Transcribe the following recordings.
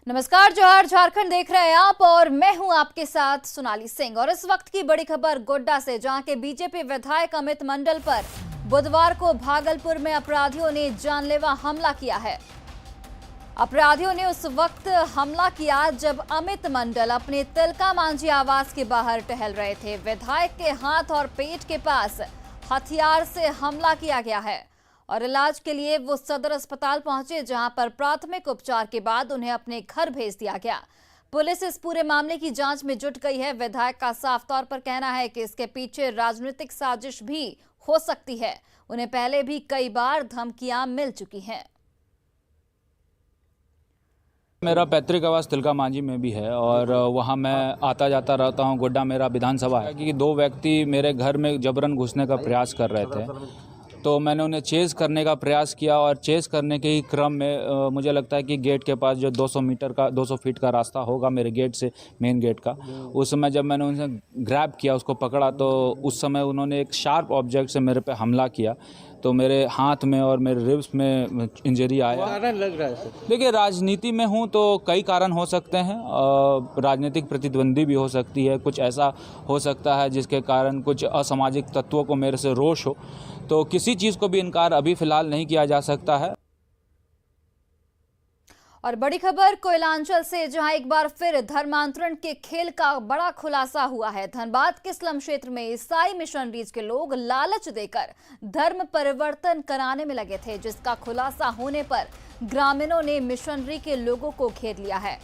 नमस्कार, जोहार, झारखंड देख रहे हैं आप और मैं हूं आपके साथ सोनाली सिंह। और इस वक्त की बड़ी खबर गोड्डा से, जहां के बीजेपी विधायक अमित मंडल पर बुधवार को भागलपुर में अपराधियों ने जानलेवा हमला किया है। अपराधियों ने उस वक्त हमला किया जब अमित मंडल अपने तिलका मांझी आवास के बाहर टहल रहे थे। विधायक के हाथ और पेट के पास हथियार से हमला किया गया है और इलाज के लिए वो सदर अस्पताल पहुंचे, जहां पर प्राथमिक उपचार के बाद उन्हें अपने घर भेज दिया गया। पुलिस इस पूरे मामले की जांच में जुट गई है। विधायक का साफ तौर पर कहना है कि इसके पीछे राजनीतिक साजिश भी हो सकती है। उन्हें पहले भी कई बार धमकियां मिल चुकी हैं। मेरा पैतृक आवास तिलका मांझी में भी है और वहाँ मैं आता जाता रहता हूँ। गोड्डा मेरा विधानसभा है कि दो व्यक्ति मेरे घर में जबरन घुसने का प्रयास कर रहे थे, तो मैंने उन्हें चेज़ करने का प्रयास किया और चेज़ करने के ही क्रम में मुझे लगता है कि गेट के पास जो 200 फीट का रास्ता होगा मेरे गेट से, मेन गेट का, उस समय जब मैंने उनसे ग्रैब किया, उसको पकड़ा, तो उस समय उन्होंने एक शार्प ऑब्जेक्ट से मेरे पे हमला किया। तो मेरे हाथ में और मेरे रिब्स में इंजरी आया। कारण लग रहा है। देखिए, राजनीति में हूँ तो कई कारण हो सकते हैं। राजनीतिक प्रतिद्वंदी भी हो सकती है, कुछ ऐसा हो सकता है जिसके कारण कुछ असामाजिक तत्वों को मेरे से रोष हो, तो किसी चीज़ को भी इनकार अभी फिलहाल नहीं किया जा सकता है। और बड़ी खबर कोयलांचल से, जहां एक बार फिर धर्मांतरण के खेल का बड़ा खुलासा हुआ है। धनबाद के स्लम क्षेत्र में ईसाई मिशनरीज के लोग लालच देकर धर्म परिवर्तन कराने में लगे थे, जिसका खुलासा होने पर ग्रामीणों ने मिशनरी के लोगों को घेर लिया है।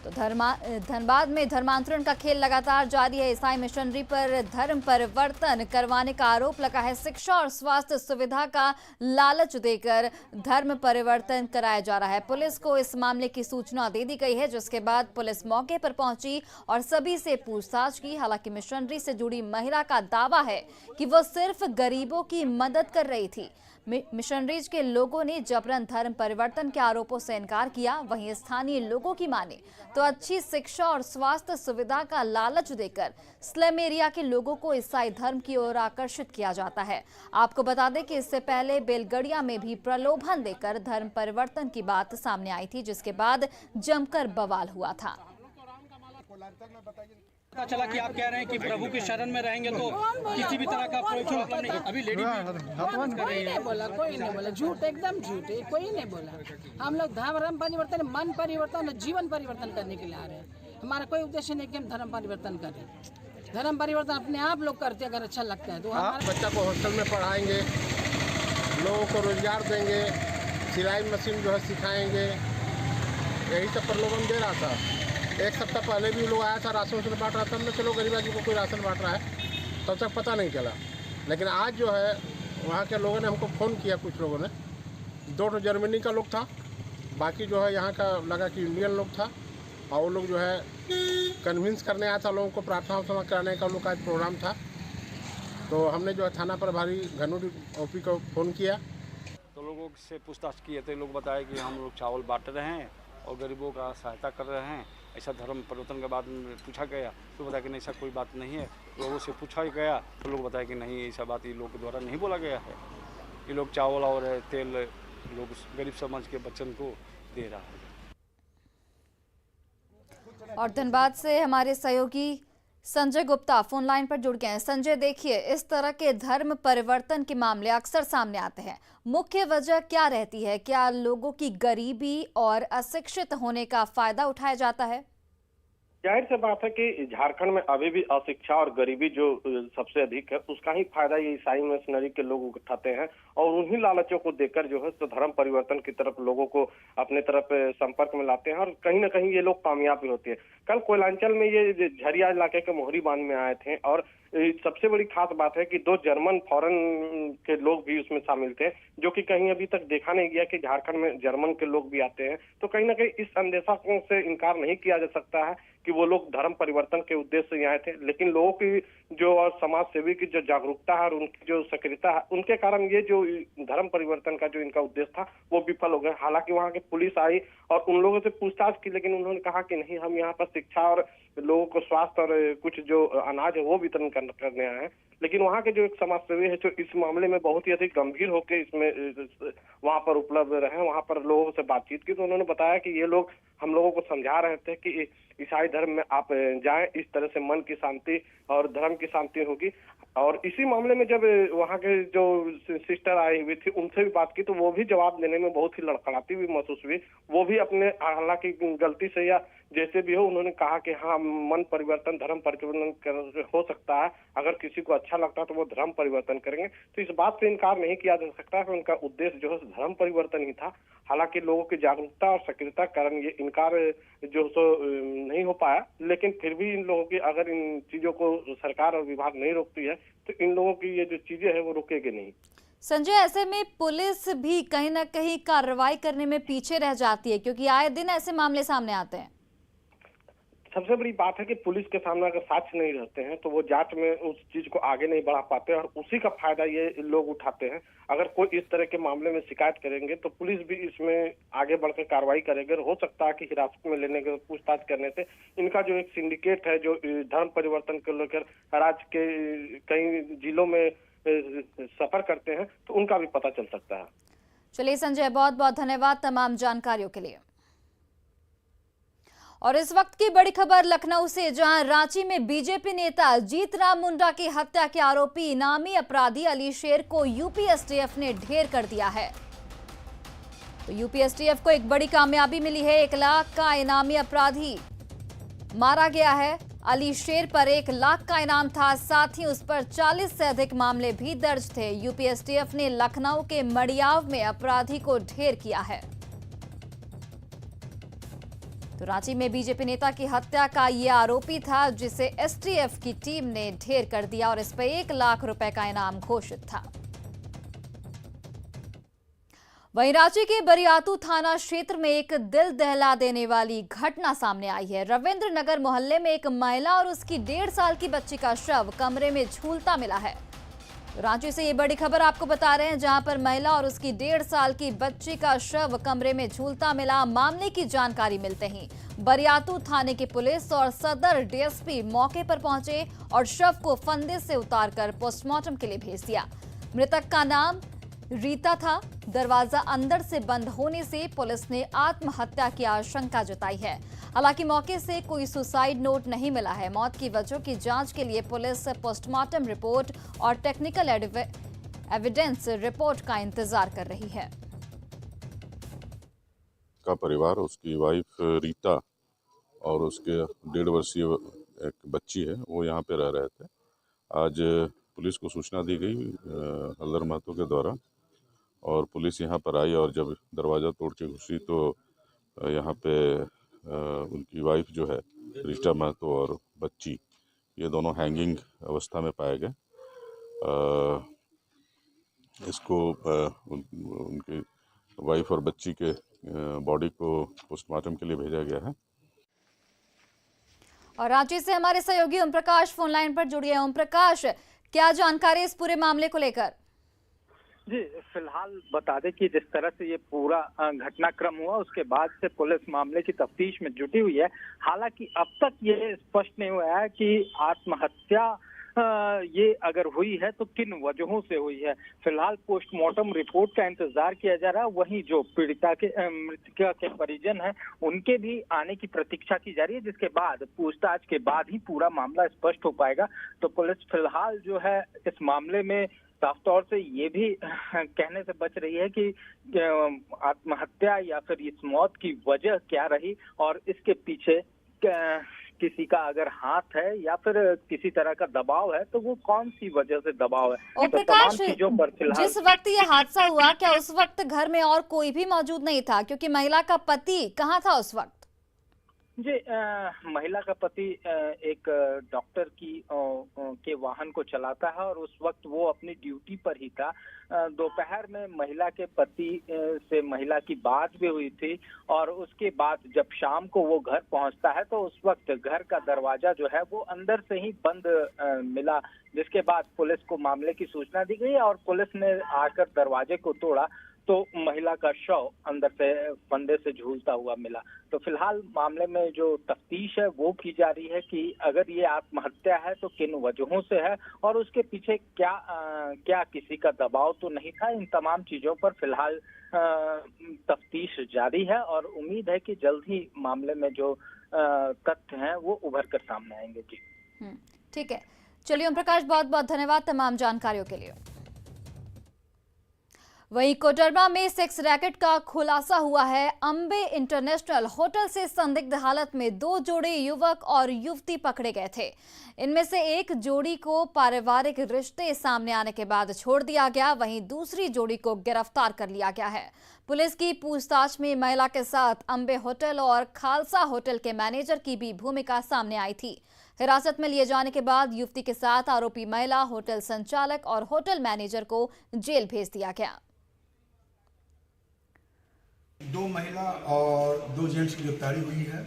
तो धनबाद में धर्मांतरण का खेल लगातार जारी है। ईसाई मिशनरी पर धर्म परिवर्तन करवाने का आरोप लगा है। शिक्षा और स्वास्थ्य सुविधा का लालच देकर धर्म परिवर्तन कराया जा रहा है। पुलिस को इस मामले की सूचना दे दी गई है, जिसके बाद पुलिस मौके पर पहुंची और सभी से पूछताछ की। हालांकि मिशनरी से जुड़ी महिला का दावा है कि वो सिर्फ गरीबों की मदद कर रही थी। मिशनरीज के लोगों ने जबरन धर्म परिवर्तन के आरोपों से इनकार किया। वहीं स्थानीय लोगों की माने तो अच्छी शिक्षा और स्वास्थ्य सुविधा का लालच देकर स्लम एरिया के लोगों को ईसाई धर्म की ओर आकर्षित किया जाता है। आपको बता दें कि इससे पहले बेलगड़िया में भी प्रलोभन देकर धर्म परिवर्तन की बात सामने आई थी, जिसके बाद जमकर बवाल हुआ था। पता चला कि आप कह रहे हैं कि प्रभु की शरण में रहेंगे तो किसी भी तरह का मतलब नहीं। अभी लेडी कोई नहीं बोला, कोई नहीं बोला, झूठ, एकदम झूठ है, कोई नहीं बोला। हम लोग धर्म परिवर्तन, मन परिवर्तन, जीवन परिवर्तन करने के लिए आ रहे हैं। हमारा कोई उद्देश्य नहीं कि हम धर्म परिवर्तन करें। धर्म परिवर्तन अपने आप लोग करते, अगर अच्छा लगता है तो। बच्चा को हॉस्टल में पढ़ाएंगे, लोगों को रोजगार देंगे, सिलाई मशीन जो है सिखाएंगे, यही सब प्रलोभन दे रहा था। एक सप्ताह पहले भी लोग आया था, राशन वाशन बांट रहा था। हमने चलो गरीब आदमी को कोई राशन बांट रहा है, तब तक पता नहीं चला। लेकिन आज जो है वहाँ के लोगों ने हमको फ़ोन किया, कुछ लोगों ने, 2 जर्मनी का लोग था, बाकी जो है यहाँ का लगा कि इंडियन लोग था। और वो लोग जो है कन्विंस करने आया था लोगों को, प्रार्थना सभा कराने का लोग का एक प्रोग्राम था। तो हमने जो है थाना प्रभारी घनूरी ओपी को फ़ोन किया, तो लोगों से पूछताछ किए थे। लोग बताए कि हम लोग चावल बांट रहे हैं और गरीबों का सहायता कर रहे हैं। ऐसा धर्म परिवर्तन के बाद में पूछा गया तो बताया कि नहीं, ऐसा कोई बात नहीं है। लोगों से पूछा गया तो लोग बताया कि नहीं, ऐसा बात ये लोग के द्वारा नहीं बोला गया है। ये लोग चावल और तेल लोग गरीब समाज के बच्चों को दे रहा है। और धनबाद से हमारे सहयोगी संजय गुप्ता फोन लाइन पर जुड़ गए हैं। संजय, देखिए, इस तरह के धर्म परिवर्तन के मामले अक्सर सामने आते हैं। मुख्य वजह क्या रहती है? क्या लोगों की गरीबी और अशिक्षित होने का फायदा उठाया जाता है? जाहिर सी बात है कि झारखंड में अभी भी अशिक्षा और गरीबी जो सबसे अधिक है, उसका ही फायदा ये ईसाई मिशनरी के लोग उठाते हैं और उन्हीं लालचों को देकर जो है तो धर्म परिवर्तन की तरफ लोगों को अपने तरफ संपर्क में लाते हैं और कहीं ना कहीं ये लोग कामयाब भी होते हैं। कल कोयलांचल में ये झरिया इलाके के मोहरी बांध में आए थे और सबसे बड़ी खास बात है कि 2 जर्मन फॉरेन के लोग भी उसमें शामिल थे, जो कि कहीं अभी तक देखा नहीं गया कि झारखंड में जर्मन के लोग भी आते हैं। तो कहीं ना कहीं इस अंदेशा से इनकार नहीं किया जा सकता है कि वो लोग धर्म परिवर्तन के उद्देश्य से आए थे। लेकिन लोगों की जो और समाज सेवी की जो जागरूकता है और उनकी जो सक्रियता है, उनके कारण ये जो धर्म परिवर्तन का जो इनका उद्देश्य था वो विफल हो गया। हालांकि वहां की पुलिस आई और उन लोगों से पूछताछ की, लेकिन उन्होंने कहा कि नहीं, हम यहाँ पर शिक्षा और लोगों को स्वास्थ्य और कुछ जो अनाज है वो वितरण करने आए हैं। लेकिन वहाँ के जो एक समाजसेवी है जो इस मामले में बहुत ही अधिक गंभीर होकर इसमें वहाँ पर उपलब्ध रहे, वहाँ पर लोगों से बातचीत की, तो उन्होंने बताया कि ये लोग हम लोगों को समझा रहे थे कि ईसाई धर्म में आप जाएं, इस तरह से मन की शांति और धर्म की शांति होगी। और इसी मामले में जब वहाँ के जो सिस्टर आई हुई थी उनसे भी बात की तो वो भी जवाब देने में बहुत ही लड़खड़ाती हुई महसूस हुई। वो भी अपने हालांकि गलती से या जैसे भी हो उन्होंने कहा कि हाँ, मन परिवर्तन धर्म परिवर्तन हो सकता है, अगर किसी को अच्छा लगता है तो वो धर्म परिवर्तन करेंगे। तो इस बात से इनकार नहीं किया जा सकता कि उनका उद्देश्य जो है धर्म परिवर्तन ही था। हालांकि लोगों की जागरूकता और सक्रियता कारण ये इनकार जो सो नहीं हो पाया, लेकिन फिर भी इन लोगों की अगर इन चीजों को सरकार और विभाग नहीं रोकती है तो इन लोगों की ये जो चीजें है वो रुकेगी नहीं। संजय, ऐसे में पुलिस भी कहीं ना कहीं कार्रवाई करने में पीछे रह जाती है, क्योंकि आए दिन ऐसे मामले सामने आते हैं। सबसे बड़ी बात है कि पुलिस के सामने अगर साक्ष्य नहीं रहते हैं तो वो जांच में उस चीज को आगे नहीं बढ़ा पाते और उसी का फायदा ये लोग उठाते हैं। अगर कोई इस तरह के मामले में शिकायत करेंगे तो पुलिस भी इसमें आगे बढ़कर कार्रवाई करेगी। हो सकता है कि हिरासत में लेने के पूछताछ करने से इनका जो एक सिंडिकेट है जो धर्म परिवर्तन को लेकर राज्य के कई जिलों में सफर करते हैं तो उनका भी पता चल सकता है। चलिए संजय, बहुत बहुत धन्यवाद तमाम जानकारियों के लिए। और इस वक्त की बड़ी खबर लखनऊ से, जहां रांची में बीजेपी नेता जीतराम मुंडा की हत्या के आरोपी इनामी अपराधी अली शेर को यूपी एसटीएफ ने ढेर कर दिया है। तो यूपी एसटीएफ को एक बड़ी कामयाबी मिली है। 1 लाख का इनामी अपराधी मारा गया है। अली शेर पर 1 लाख का इनाम था, साथ ही उस पर 40 से अधिक मामले भी दर्ज थे। यूपी एसटीएफ ने लखनऊ के मड़ियाव में अपराधी को ढेर किया है। तो रांची में बीजेपी नेता की हत्या का ये आरोपी था जिसे एसटीएफ की टीम ने ढेर कर दिया और इस पर 1 लाख रुपए का इनाम घोषित था। वहीं रांची के बरियातू थाना क्षेत्र में एक दिल दहला देने वाली घटना सामने आई है। रविंद्र नगर मोहल्ले में एक महिला और उसकी 1.5 साल की बच्ची का शव कमरे में झूलता मिला है। रांची से ये बड़ी खबर आपको बता रहे हैं, जहां पर महिला और उसकी 1.5 साल की बच्ची का शव कमरे में झूलता मिला। मामले की जानकारी मिलते ही बरियातू थाने की पुलिस और सदर डीएसपी मौके पर पहुंचे और शव को फंदे से उतारकर पोस्टमार्टम के लिए भेज दिया। मृतक का नाम रीता था। दरवाजा अंदर से बंद होने से पुलिस ने आत्महत्या की आशंका जताई है। हालांकि मौके से कोई सुसाइड नोट नहीं मिला है। मौत की वजह की जांच के लिए पुलिस पोस्टमार्टम रिपोर्ट और टेक्निकल एविडेंस रिपोर्ट का इंतजार कर रही है। का परिवार, उसकी वाइफ रीता और उसके 1.5 वर्षीय एक बच्ची है, वो यहाँ पे रह रहे थे। आज पुलिस को सूचना दी गई हल्दर महतो के द्वारा और पुलिस यहाँ पर आई और जब दरवाज़ा तोड़ के घुसी तो यहाँ पे उनकी वाइफ जो है रीटा महतो और बच्ची, ये दोनों हैंगिंग अवस्था में पाए गए। इसको उनकी वाइफ और बच्ची के बॉडी को पोस्टमार्टम के लिए भेजा गया है। और रांची से हमारे सहयोगी ओम प्रकाश फोन लाइन पर जुड़े हैं। ओम प्रकाश, क्या जानकारी इस पूरे मामले को लेकर? जी, फिलहाल बता दें कि जिस तरह से ये पूरा घटनाक्रम हुआ उसके बाद से पुलिस मामले की तफ्तीश में जुटी हुई है। हालांकि अब तक ये स्पष्ट नहीं हुआ है कि आत्महत्या ये अगर हुई है तो किन वजहों से हुई है। फिलहाल पोस्टमार्टम रिपोर्ट का इंतजार किया जा रहा है। वहीं जो पीड़िता के मृतका के परिजन हैं उनके भी आने की प्रतीक्षा की जा रही है, जिसके बाद पूछताछ के बाद ही पूरा मामला स्पष्ट हो पाएगा। तो पुलिस फिलहाल जो है इस मामले में साफ तौर से ये भी कहने से बच रही है कि आत्महत्या या फिर इस मौत की वजह क्या रही और इसके पीछे किसी का अगर हाथ है या फिर किसी तरह का दबाव है तो वो कौन सी वजह से दबाव है। और तो प्रकाश, चीजों पर फिलहाल जिस वक्त ये हादसा हुआ क्या उस वक्त घर में और कोई भी मौजूद नहीं था? क्योंकि महिला का पति कहाँ था उस वक्त? जी, महिला का पति एक डॉक्टर के वाहन को चलाता है और उस वक्त वो अपनी ड्यूटी पर ही था। दोपहर में महिला के पति से महिला की बात भी हुई थी और उसके बाद जब शाम को वो घर पहुंचता है तो उस वक्त घर का दरवाजा जो है वो अंदर से ही बंद मिला, जिसके बाद पुलिस को मामले की सूचना दी गई और पुलिस ने आकर दरवाजे को तोड़ा तो महिला का शव अंदर से फंदे से झूलता हुआ मिला। तो फिलहाल मामले में जो तफ्तीश है वो की जा रही है कि अगर ये आत्महत्या है तो किन वजहों से है और उसके पीछे क्या किसी का दबाव तो नहीं था। इन तमाम चीजों पर फिलहाल तफ्तीश जारी है और उम्मीद है कि जल्द ही मामले में जो तथ्य हैं वो उभर कर सामने आएंगे। जी ठीक है, चलिए ओम प्रकाश, बहुत बहुत धन्यवाद तमाम जानकारियों के लिए। वहीं कोडरमा में सेक्स रैकेट का खुलासा हुआ है। अंबे इंटरनेशनल होटल से संदिग्ध हालत में 2 जोड़े युवक और युवती पकड़े गए थे। इनमें से एक जोड़ी को पारिवारिक रिश्ते सामने आने के बाद छोड़ दिया गया, वहीं दूसरी जोड़ी को गिरफ्तार कर लिया गया है। पुलिस की पूछताछ में महिला के साथ अंबे होटल और खालसा होटल के मैनेजर की भी भूमिका सामने आई थी। हिरासत में लिए जाने के बाद युवती के साथ आरोपी महिला, होटल संचालक और होटल मैनेजर को जेल भेज दिया गया। 2 महिला और 2 जेंट्स की गिरफ्तारी हुई है।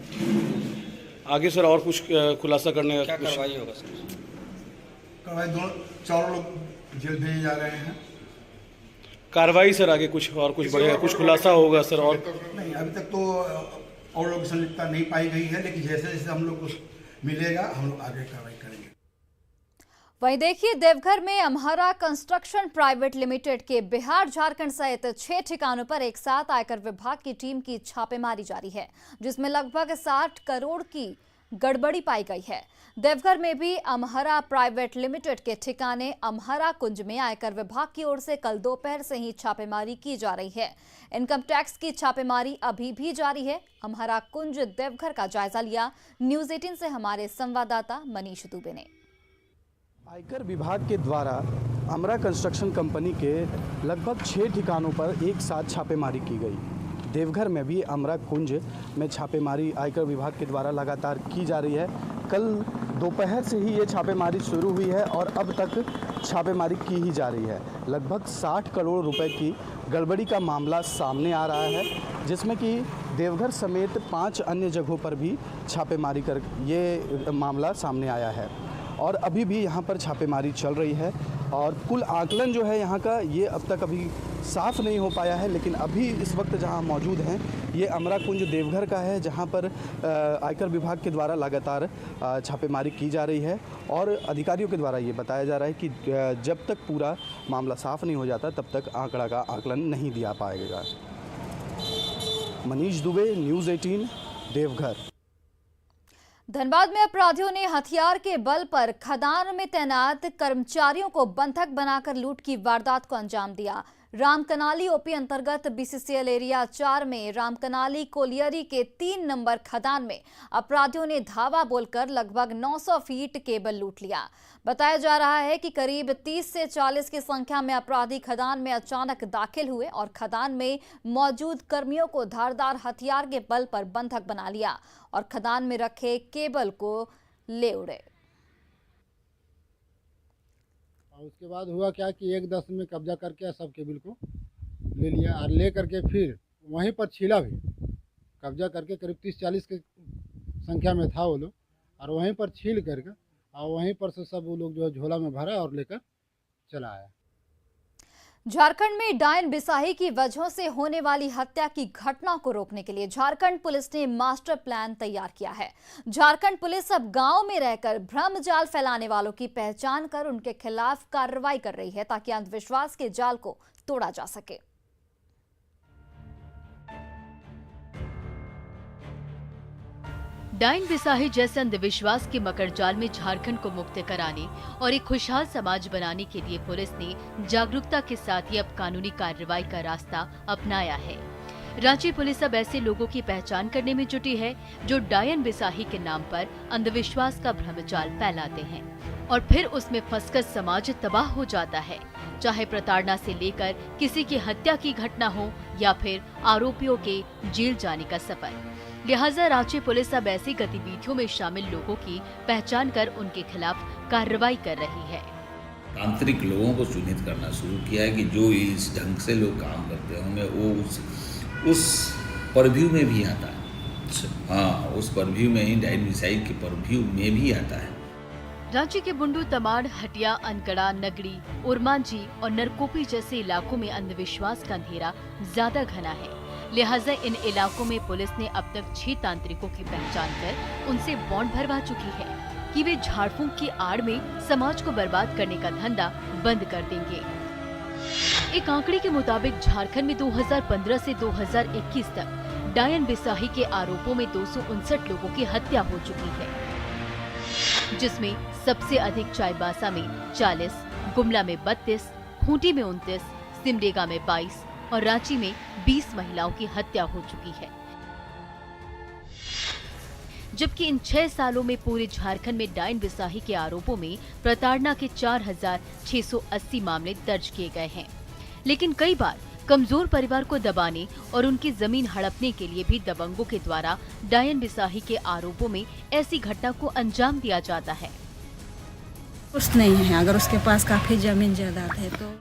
आगे सर और कुछ खुलासा करने का क्या कार्रवाई होगा सर? कार्रवाई चारों लोग जेल भेजे जा रहे हैं। कार्रवाई सर आगे कुछ और कुछ बढ़ेगा, कुछ खुलासा होगा सर? और नहीं, अभी तक तो और लोग संलिप्तता नहीं पाई गई है, लेकिन जैसे जैसे हम लोग को मिलेगा हम लोग आगे कार्रवाई करेंगे। वहीं देखिए, देवघर में अम्हारा कंस्ट्रक्शन प्राइवेट लिमिटेड के बिहार, झारखंड सहित 6 ठिकानों पर एक साथ आयकर विभाग की टीम की छापेमारी जारी है, जिसमें लगभग 60 करोड़ की गड़बड़ी पाई गई है। देवघर में भी अम्हारा प्राइवेट लिमिटेड के ठिकाने अम्हारा कुंज में आयकर विभाग की ओर से कल दोपहर से ही छापेमारी की जा रही है। इनकम टैक्स की छापेमारी अभी भी जारी है। अम्हारा कुंज देवघर का जायजा लिया न्यूज़ 18 से हमारे संवाददाता मनीष दुबे ने। आयकर विभाग के द्वारा अमरा कंस्ट्रक्शन कंपनी के लगभग 6 ठिकानों पर एक साथ छापेमारी की गई। देवघर में भी अमरा कुंज में छापेमारी आयकर विभाग के द्वारा लगातार की जा रही है। कल दोपहर से ही ये छापेमारी शुरू हुई है और अब तक छापेमारी की ही जा रही है। लगभग 60 करोड़ रुपए की गड़बड़ी का मामला सामने आ रहा है, जिसमें कि देवघर समेत 5 अन्य जगहों पर भी छापेमारी कर ये मामला सामने आया है और अभी भी यहाँ पर छापेमारी चल रही है। और कुल आकलन जो है यहाँ का ये अब तक अभी साफ़ नहीं हो पाया है, लेकिन अभी इस वक्त जहाँ मौजूद हैं ये अमरा कुंज देवघर का है, जहाँ पर आयकर विभाग के द्वारा लगातार छापेमारी की जा रही है और अधिकारियों के द्वारा ये बताया जा रहा है कि जब तक पूरा मामला साफ़ नहीं हो जाता तब तक आंकड़ा का आकलन नहीं दिया पाएगा। मनीष दुबे, न्यूज़ 18, देवघर। धनबाद में अपराधियों ने हथियार के बल पर खदान में तैनात कर्मचारियों को बंधक बनाकर लूट की वारदात को अंजाम दिया। रामकनाली ओपी अंतर्गत बीसीसीएल एरिया 4 में रामकनाली कोलियरी के 3 नंबर खदान में अपराधियों ने धावा बोलकर लगभग 900 फीट केबल लूट लिया। बताया जा रहा है कि करीब 30 से 40 की संख्या में अपराधी खदान में अचानक दाखिल हुए और खदान में मौजूद कर्मियों को धारदार हथियार के बल पर बंधक बना लिया और खदान में रखे केबल को ले उड़े। उसके बाद हुआ क्या कि 1:10 में कब्जा करके सब केबल को ले लिया और ले करके फिर वहीं पर छीला भी। कब्जा करके करीब 30-40 के संख्या में था वो लोग और वहीं पर छील करके और वहीं पर से सब वो लोग जो है झोला में भरा और लेकर चला आया। झारखंड में डायन बिसाही की वजहों से होने वाली हत्या की घटना को रोकने के लिए झारखंड पुलिस ने मास्टर प्लान तैयार किया है। झारखंड पुलिस अब गांव में रहकर भ्रम जाल फैलाने वालों की पहचान कर उनके खिलाफ कार्रवाई कर रही है ताकि अंधविश्वास के जाल को तोड़ा जा सके। डायन बिसाही जैसे अंधविश्वास के मकड़जाल में झारखंड को मुक्त कराने और एक खुशहाल समाज बनाने के लिए पुलिस ने जागरूकता के साथ ही अब कानूनी कार्रवाई का रास्ता अपनाया है। रांची पुलिस अब ऐसे लोगों की पहचान करने में जुटी है जो डायन बिसाही के नाम पर अंधविश्वास का भ्रमजाल फैलाते हैं। और फिर उसमें फंसकर समाज तबाह हो जाता है। चाहे प्रताड़ना से लेकर किसी की हत्या की घटना हो या फिर आरोपियों के जेल जाने का सफर। लिहाजा रांची पुलिस अब ऐसी गतिविधियों में शामिल लोगों की पहचान कर उनके खिलाफ कार्रवाई कर रही है। तांत्रिक लोगों को चिन्हित करना शुरू किया है कि जो इस ढंग से लोग काम करते होंगे वो उस परव्यू में भी आता है। हाँ, उस परव्यू में ही डाइन मिसाइल के परव्यू में भी आता है। रांची के बुंडू, तमाड़, हटिया, अनकड़ा, नगड़ी, उरमांझी और नरकोपी जैसे इलाकों में अंधविश्वास का अंधेरा ज्यादा घना है। लिहाजा इन इलाकों में पुलिस ने अब तक 6 तांत्रिकों की पहचान कर उनसे बॉन्ड भरवा चुकी है कि वे झाड़ फूंक की आड़ में समाज को बर्बाद करने का धंधा बंद कर देंगे। एक आंकड़े के मुताबिक झारखंड में 2015 से 2021 तक डायन बिसाही के आरोपों में 259 लोगों की हत्या हो चुकी है, जिसमें सबसे अधिक चाईबासा में 40, गुमला में 32, खूंटी में 29, सिमडेगा में 22 और रांची में 20 महिलाओं की हत्या हो चुकी है। जबकि इन 6 सालों में पूरे झारखंड में डायन बिसाही के आरोपों में प्रताड़ना के 4680 मामले दर्ज किए गए हैं। लेकिन कई बार कमजोर परिवार को दबाने और उनकी जमीन हड़पने के लिए भी दबंगों के द्वारा डायन बिसाही के आरोपों में ऐसी घटना को अंजाम दिया जाता है। कुछ नहीं है, अगर उसके पास काफी जमीन जायदाद है तो।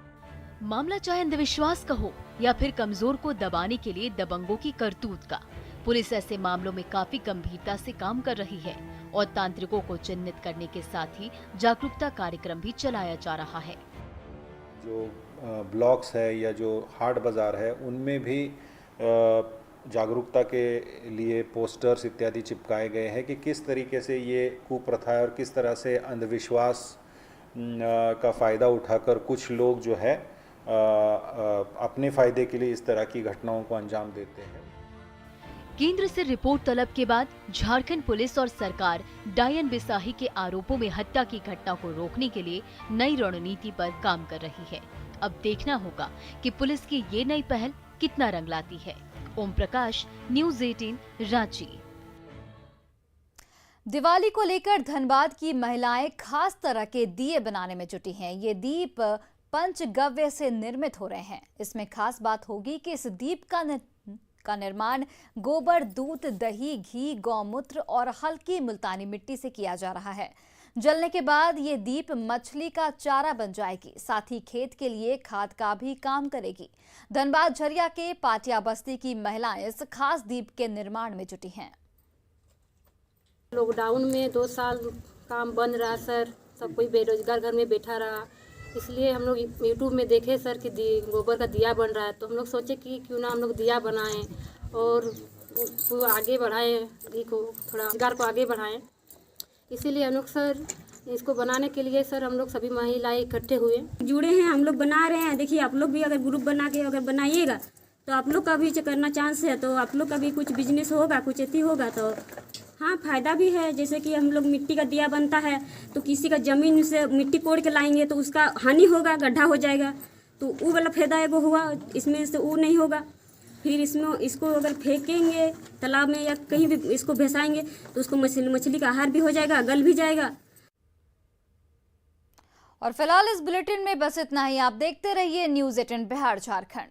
मामला चाहे अंधविश्वास का हो या फिर कमजोर को दबाने के लिए दबंगों की करतूत का, पुलिस ऐसे मामलों में काफी गंभीरता से काम कर रही है और तांत्रिकों को चिन्हित करने के साथ ही जागरूकता कार्यक्रम भी चलाया जा रहा है। जो ब्लॉक्स है या जो हाट बाज़ार है उनमें भी जागरूकता के लिए पोस्टर्स इत्यादि चिपकाए गए हैं कि किस तरीके से ये कुप्रथा है और किस तरह से अंधविश्वास का फ़ायदा उठाकर कुछ लोग जो है अपने फ़ायदे के लिए इस तरह की घटनाओं को अंजाम देते हैं। केंद्र से रिपोर्ट तलब के बाद झारखंड पुलिस और सरकार डायन बिसाही के आरोपों में हत्या की घटना को रोकने के लिए नई रणनीति पर काम कर रही है। अब देखना होगा कि पुलिस की ये नई पहल कितना रंग लाती है। ओम प्रकाश, न्यूज़ 18, रांची। दिवाली को लेकर धनबाद की महिलाएं खास तरह के दिए बनाने में जुटी हैं। ये दीप पंचगव्य से निर्मित हो रहे हैं। इसमें खास बात होगी कि इस दीप का निर्माण गोबर, दूध, दही, घी, गौमूत्र और हल्की मुल्तानी मिट्टी से किया जा रहा है। जलने के बाद ये दीप मछली का चारा बन जाएगी, साथ ही खेत के लिए खाद का भी काम करेगी। धनबाद झरिया के पाटिया बस्ती की महिलाएं इस खास दीप के निर्माण में जुटी हैं। लॉकडाउन में 2 साल काम बंद रहा सर, सब कोई बेरोजगार घर में बैठा रहा, इसलिए हम लोग यूट्यूब में देखे सर कि गोबर का दिया बन रहा है, तो हम लोग सोचे कि क्यों ना हम लोग दिया बनाएं और आगे बढ़ाएं, घी को थोड़ा रोजगार को आगे बढ़ाएं। इसीलिए हम लोग सर इसको बनाने के लिए सर हम लोग सभी महिलाएं इकट्ठे हुए जुड़े हैं, हम लोग बना रहे हैं। देखिए आप लोग भी अगर ग्रुप बना के अगर बनाइएगा तो आप लोग का भी करना चांस है, तो आप लोग का भी कुछ बिजनेस होगा, कुछ अति होगा, तो हाँ फायदा भी है। जैसे कि हम लोग मिट्टी का दिया बनता है तो किसी का ज़मीन से मिट्टी कोड़ के लाएंगे तो उसका हानि होगा, गड्ढा हो जाएगा, तो वो वाला फायदा एगो हुआ, इसमें से वो नहीं होगा। फिर इसमें इसको अगर फेंकेंगे तालाब में या कहीं भी इसको भसाएंगे तो उसको मछली का आहार भी हो जाएगा, गल भी जाएगा। और फिलहाल इस बुलेटिन में बस इतना ही। आप देखते रहिए न्यूज़ 18 बिहार झारखंड।